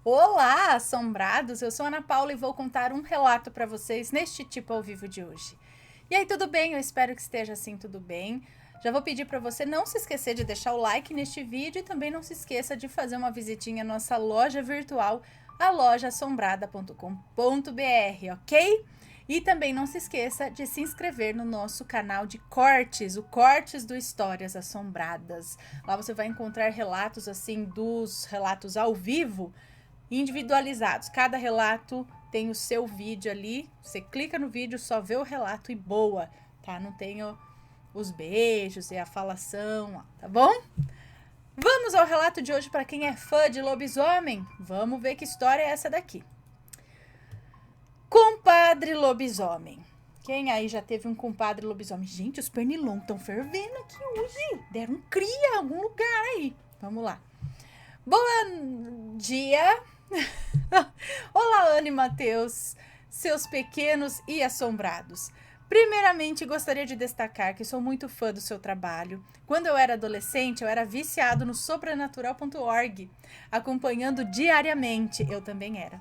Olá, assombrados! Eu sou Ana Paula e vou contar um relato para vocês neste tipo ao vivo de hoje. E aí, tudo bem? Eu espero que esteja assim tudo bem. Já vou pedir para você não se esquecer de deixar o like neste vídeo e também não se esqueça de fazer uma visitinha à nossa loja virtual, a lojaassombrada.com.br, ok? E também não se esqueça de se inscrever no nosso canal de cortes, o Cortes do Histórias Assombradas. Lá você vai encontrar relatos assim dos relatos ao vivo, individualizados. Cada relato tem o seu vídeo ali. Você clica no vídeo, só vê o relato e boa, tá? Não tem os beijos e a falação, tá bom? Vamos ao relato de hoje para quem é fã de lobisomem. Vamos ver que história é essa daqui. Compadre lobisomem. Quem aí já teve um compadre lobisomem? Gente, os pernilongos estão fervendo aqui hoje. Deram cria em algum lugar aí. Vamos lá. Bom dia. Olá, Ana e Matheus, seus pequenos e assombrados. Primeiramente, gostaria de destacar que sou muito fã do seu trabalho. Quando eu era adolescente, eu era viciado no sobrenatural.org, acompanhando diariamente. Eu também era.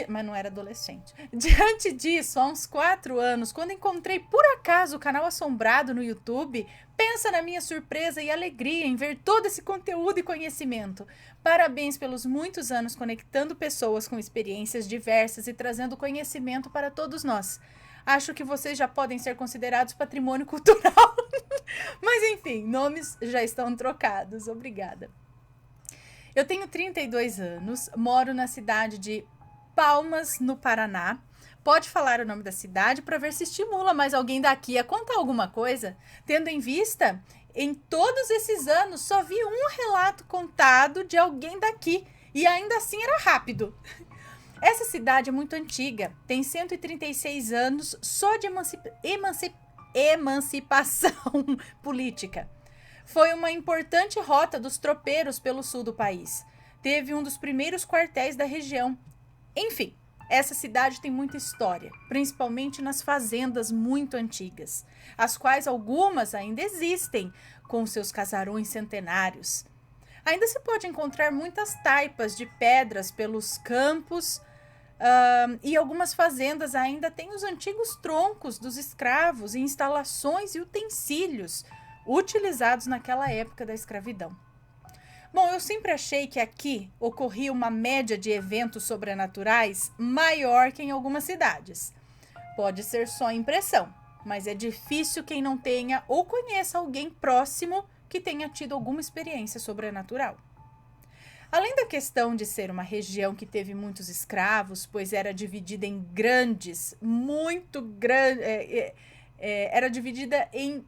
Mas não era adolescente. Diante disso, há uns 4 anos, quando encontrei por acaso o canal Assombrado no YouTube, pensa na minha surpresa e alegria em ver todo esse conteúdo e conhecimento. Parabéns pelos muitos anos conectando pessoas com experiências diversas e trazendo conhecimento para todos nós. Acho que vocês já podem ser considerados patrimônio cultural. Mas enfim, nomes já estão trocados. Obrigada. Eu tenho 32 anos, moro na cidade de Palmas, no Paraná. Pode falar o nome da cidade para ver se estimula mais alguém daqui a contar alguma coisa, tendo em vista, em todos esses anos, só vi um relato contado de alguém daqui e ainda assim era rápido. Essa cidade é muito antiga, tem 136 anos só de emancipação política. Foi uma importante rota dos tropeiros pelo sul do país. Teve um dos primeiros quartéis da região. Enfim, essa cidade tem muita história, principalmente nas fazendas muito antigas, as quais algumas ainda existem, com seus casarões centenários. Ainda se pode encontrar muitas taipas de pedras pelos campos, e algumas fazendas ainda têm os antigos troncos dos escravos e instalações e utensílios utilizados naquela época da escravidão. Bom, eu sempre achei que aqui ocorria uma média de eventos sobrenaturais maior que em algumas cidades. Pode ser só impressão, mas é difícil quem não tenha ou conheça alguém próximo que tenha tido alguma experiência sobrenatural. Além da questão de ser uma região que teve muitos escravos, pois era dividida em grandes, muito grandes, era dividida em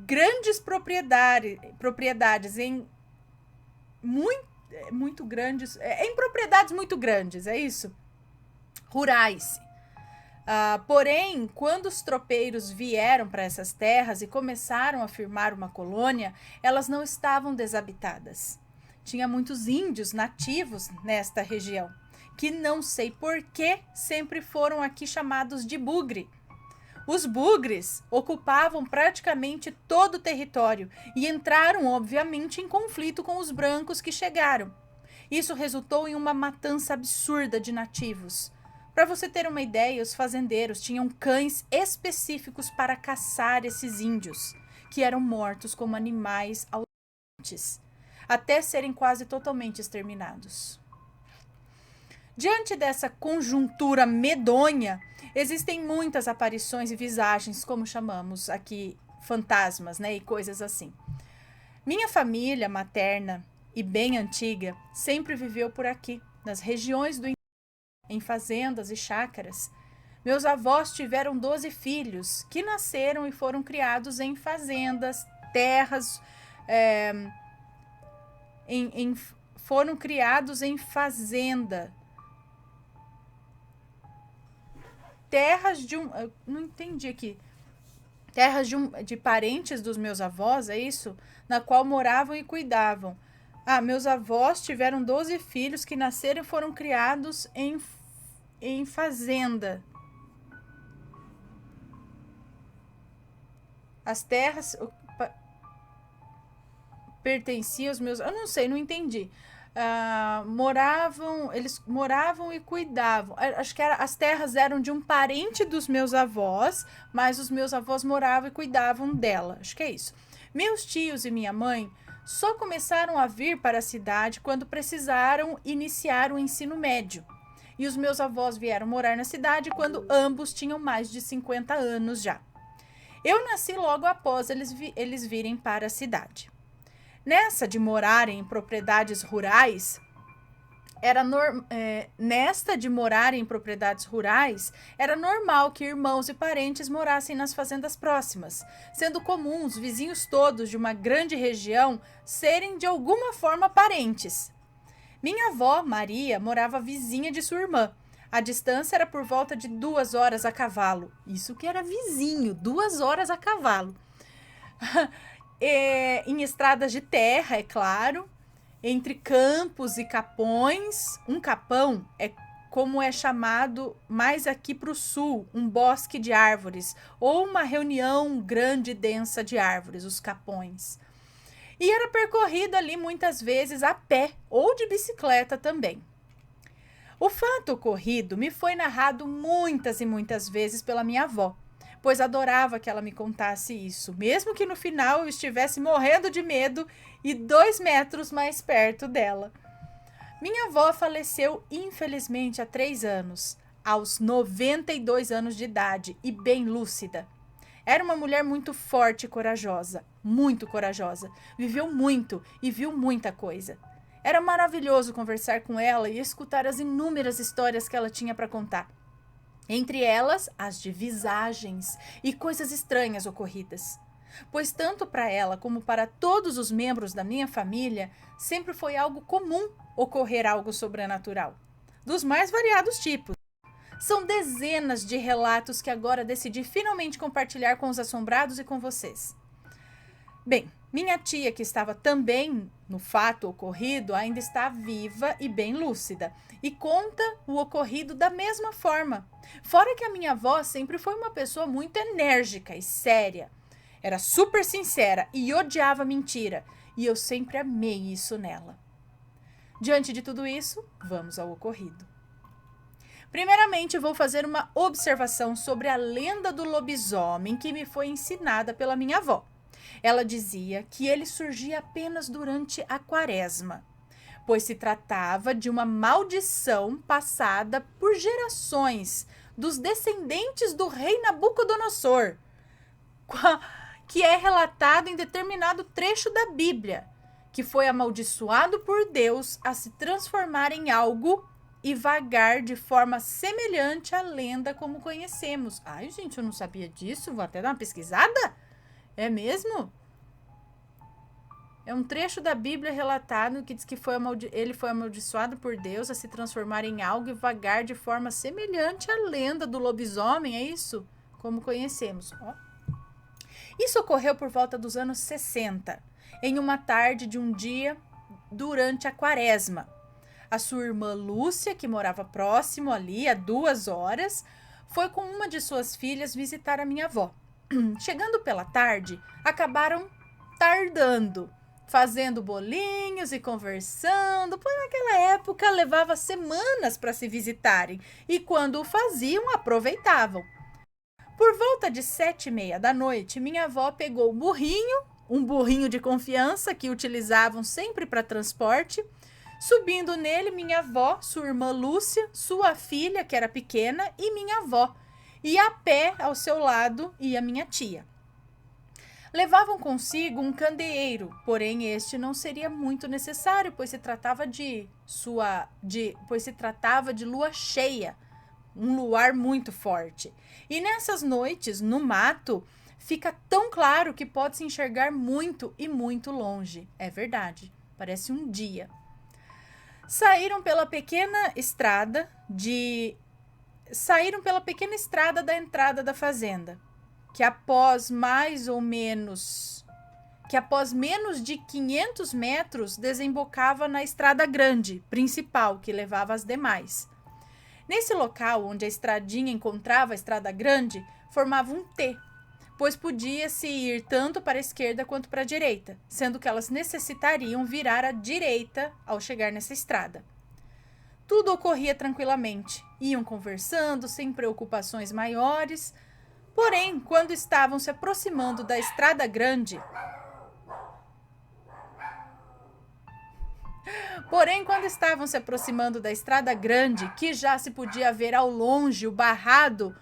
grandes propriedades em muito grandes, em propriedades muito grandes, é isso? Rurais. Porém, quando os tropeiros vieram para essas terras e começaram a firmar uma colônia, elas não estavam desabitadas. Tinha muitos índios nativos nesta região, que não sei por que sempre foram aqui chamados de bugre. Os bugres ocupavam praticamente todo o território e entraram, obviamente, em conflito com os brancos que chegaram. Isso resultou em uma matança absurda de nativos. Para você ter uma ideia, os fazendeiros tinham cães específicos para caçar esses índios, que eram mortos como animais ausentes, até serem quase totalmente exterminados. Diante dessa conjuntura medonha, existem muitas aparições e visagens, como chamamos aqui, fantasmas, né, e coisas assim. Minha família materna e bem antiga sempre viveu por aqui, nas regiões do em fazendas e chácaras. Meus avós tiveram 12 filhos, que nasceram e foram criados em fazendas, terras, foram criados em fazenda, terras de um. Eu não entendi aqui. Terras de parentes dos meus avós, é isso? Na qual moravam e cuidavam. Meus avós tiveram 12 filhos que nasceram e foram criados em fazenda. As terras pertenciam aos meus. Eu não sei, não entendi. eles moravam e cuidavam. Acho que as terras eram de um parente dos meus avós, mas os meus avós moravam e cuidavam dela. Acho que é isso. Meus tios e minha mãe só começaram a vir para a cidade quando precisaram iniciar o ensino médio. E os meus avós vieram morar na cidade quando ambos tinham mais de 50 anos já. Eu nasci logo após eles virem para a cidade. Nessa de morarem em propriedades rurais, era normal que irmãos e parentes morassem nas fazendas próximas, sendo comum os vizinhos todos de uma grande região serem de alguma forma parentes. Minha avó, Maria, morava vizinha de sua irmã. A distância era por volta de 2 horas a cavalo. Isso que era vizinho, 2 horas a cavalo. Em estradas de terra, é claro, entre campos e capões. Um capão é como é chamado mais aqui para o sul, um bosque de árvores, ou uma reunião grande e densa de árvores, os capões. E era percorrido ali muitas vezes a pé ou de bicicleta também. O fato ocorrido me foi narrado muitas e muitas vezes pela minha avó, pois adorava que ela me contasse isso, mesmo que no final eu estivesse morrendo de medo e 2 metros mais perto dela. Minha avó faleceu infelizmente há 3 anos, aos 92 anos de idade e bem lúcida. Era uma mulher muito forte e corajosa, muito corajosa. Viveu muito e viu muita coisa. Era maravilhoso conversar com ela e escutar as inúmeras histórias que ela tinha para contar. Entre elas, as de visagens e coisas estranhas ocorridas. Pois tanto para ela como para todos os membros da minha família, sempre foi algo comum ocorrer algo sobrenatural, dos mais variados tipos. São dezenas de relatos que agora decidi finalmente compartilhar com os assombrados e com vocês. Bem, minha tia, que estava também no fato ocorrido, ainda está viva e bem lúcida e conta o ocorrido da mesma forma. Fora que a minha avó sempre foi uma pessoa muito enérgica e séria. Era super sincera e odiava mentira, e eu sempre amei isso nela. Diante de tudo isso, vamos ao ocorrido. Primeiramente, vou fazer uma observação sobre a lenda do lobisomem que me foi ensinada pela minha avó. Ela dizia que ele surgia apenas durante a quaresma, pois se tratava de uma maldição passada por gerações dos descendentes do rei Nabucodonosor, que é relatado em determinado trecho da Bíblia, que foi amaldiçoado por Deus a se transformar em algo e vagar de forma semelhante à lenda como conhecemos. Ai, gente, eu não sabia disso. Vou até dar uma pesquisada. É mesmo? É um trecho da Bíblia relatado que diz que ele foi amaldiçoado por Deus a se transformar em algo e vagar de forma semelhante à lenda do lobisomem. É isso? Como conhecemos. Ó. Isso ocorreu por volta dos anos 60, em uma tarde de um dia durante a quaresma. A sua irmã Lúcia, que morava próximo ali, a 2 horas, foi com uma de suas filhas visitar a minha avó. Chegando pela tarde, acabaram tardando, fazendo bolinhos e conversando, pois naquela época levava semanas para se visitarem e quando o faziam, aproveitavam. Por volta de 7h30 da noite, minha avó pegou um burrinho de confiança que utilizavam sempre para transporte. Subindo nele, minha avó, sua irmã Lúcia, sua filha, que era pequena, e minha avó. E a pé ao seu lado ia minha tia. Levavam consigo um candeeiro, porém este não seria muito necessário, pois se tratava de lua cheia, um luar muito forte. E nessas noites, no mato, fica tão claro que pode-se enxergar muito e muito longe. É verdade, parece um dia. Saíram pela pequena estrada da entrada da fazenda, que após menos de 500 metros desembocava na estrada grande, principal, que levava às demais. Nesse local onde a estradinha encontrava a estrada grande, formava um T, pois podia-se ir tanto para a esquerda quanto para a direita, sendo que elas necessitariam virar à direita ao chegar nessa estrada. Tudo ocorria tranquilamente, iam conversando sem preocupações maiores, porém, quando estavam se aproximando da estrada grande, que já se podia ver ao longe o barranco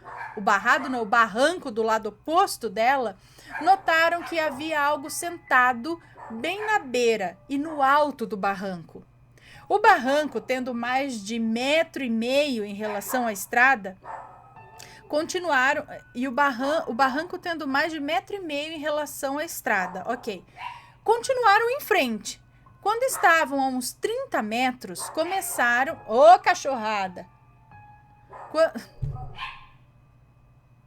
do lado oposto dela, notaram que havia algo sentado bem na beira e no alto do barranco. O barranco, tendo mais de 1,5 metros em relação à estrada, o barranco tendo mais de 1,5 metros em relação à estrada, continuaram em frente. Quando estavam a uns 30 metros, começaram... Ô, cachorrada!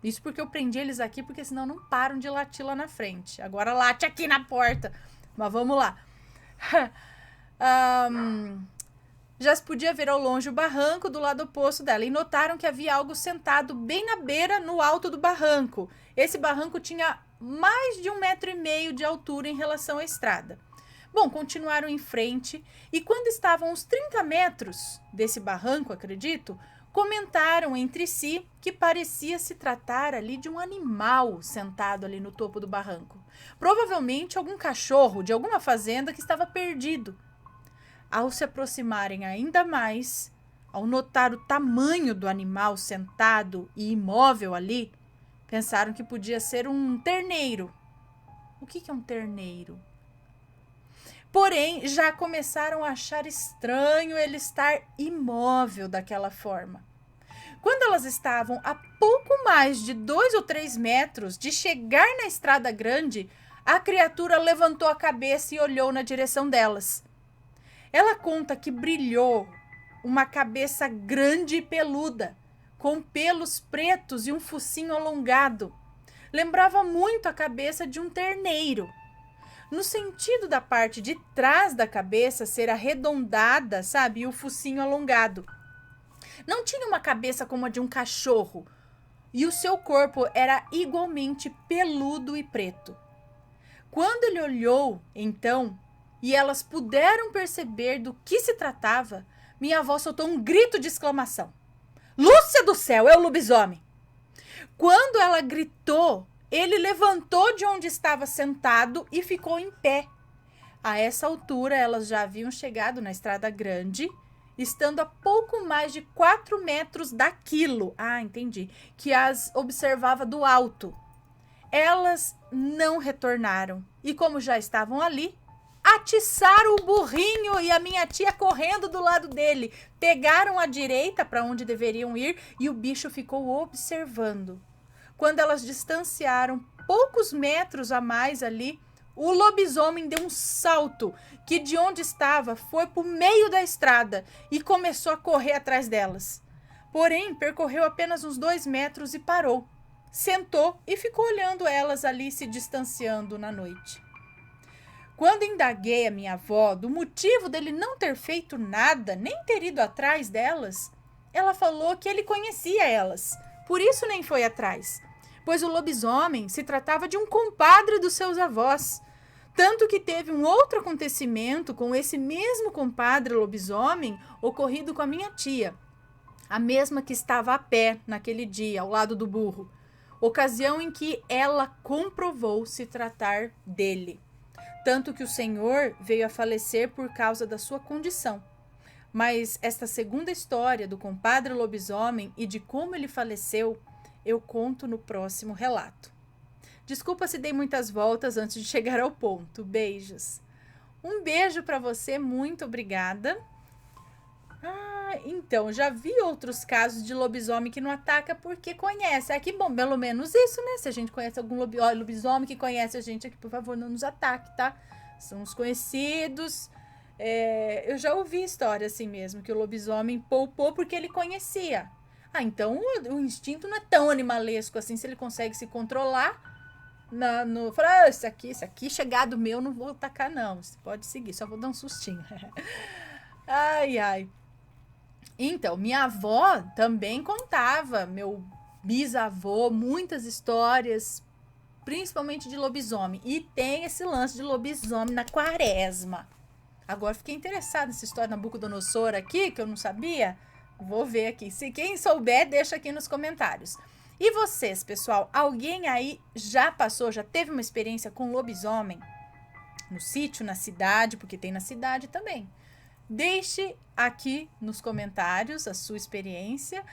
Isso porque eu prendi eles aqui, porque senão não param de latir lá na frente. Agora late aqui na porta. Mas vamos lá. Já se podia ver ao longe o barranco do lado oposto dela. E notaram que havia algo sentado bem na beira, no alto do barranco. Esse barranco tinha mais de 1,5 metros de altura em relação à estrada. Bom, continuaram em frente e quando estavam uns 30 metros desse barranco, acredito, comentaram entre si que parecia se tratar ali de um animal sentado ali no topo do barranco. Provavelmente algum cachorro de alguma fazenda que estava perdido. Ao se aproximarem ainda mais, ao notar o tamanho do animal sentado e imóvel ali, pensaram que podia ser um terneiro. O que é um terneiro? Porém, já começaram a achar estranho ele estar imóvel daquela forma. Quando elas estavam a pouco mais de 2 ou 3 metros de chegar na estrada grande, a criatura levantou a cabeça e olhou na direção delas. Ela conta que brilhou uma cabeça grande e peluda, com pelos pretos e um focinho alongado. Lembrava muito a cabeça de um terneiro. No sentido da parte de trás da cabeça ser arredondada, sabe? E o focinho alongado. Não tinha uma cabeça como a de um cachorro. E o seu corpo era igualmente peludo e preto. Quando ele olhou, então, e elas puderam perceber do que se tratava, minha avó soltou um grito de exclamação. Lúcia do céu, é o lobisomem! Quando ela gritou, ele levantou de onde estava sentado e ficou em pé. A essa altura, elas já haviam chegado na estrada grande, estando a pouco mais de 4 metros daquilo. Entendi. Que as observava do alto. Elas não retornaram. E como já estavam ali, atiçaram o burrinho e a minha tia correndo do lado dele. Pegaram à direita para onde deveriam ir e o bicho ficou observando. Quando elas distanciaram poucos metros a mais ali, o lobisomem deu um salto que de onde estava foi para o meio da estrada e começou a correr atrás delas. Porém, percorreu apenas uns 2 metros e parou. Sentou e ficou olhando elas ali se distanciando na noite. Quando indaguei a minha avó do motivo dele não ter feito nada, nem ter ido atrás delas, ela falou que ele conhecia elas, por isso nem foi atrás. Pois o lobisomem se tratava de um compadre dos seus avós. Tanto que teve um outro acontecimento com esse mesmo compadre lobisomem ocorrido com a minha tia, a mesma que estava a pé naquele dia, ao lado do burro, ocasião em que ela comprovou se tratar dele. Tanto que o senhor veio a falecer por causa da sua condição. Mas esta segunda história do compadre lobisomem e de como ele faleceu, eu conto no próximo relato. Desculpa se dei muitas voltas antes de chegar ao ponto. Beijos. Um beijo para você, muito obrigada. Então, já vi outros casos de lobisomem que não ataca porque conhece. Aqui, bom, pelo menos isso, né? Se a gente conhece algum lobisomem que conhece a gente aqui, por favor, não nos ataque, tá? São os conhecidos. Eu já ouvi história assim mesmo, que o lobisomem poupou porque ele conhecia. Então o instinto não é tão animalesco assim, se ele consegue se controlar. Falar, isso aqui chegado meu, não vou atacar não. Você pode seguir, só vou dar um sustinho. Ai. Então, minha avó também contava, meu bisavô, muitas histórias principalmente de lobisomem. E tem esse lance de lobisomem na quaresma. Agora fiquei interessada nessa história da Nabucodonosor aqui, que eu não sabia. Vou ver aqui. Se quem souber, deixa aqui nos comentários. E vocês, pessoal? Alguém aí já passou, já teve uma experiência com lobisomem? No sítio, na cidade, porque tem na cidade também. Deixe aqui nos comentários a sua experiência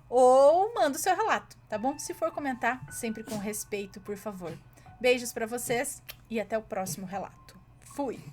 ou manda o seu relato, tá bom? Se for comentar, sempre com respeito, por favor. Beijos para vocês e até o próximo relato. Fui!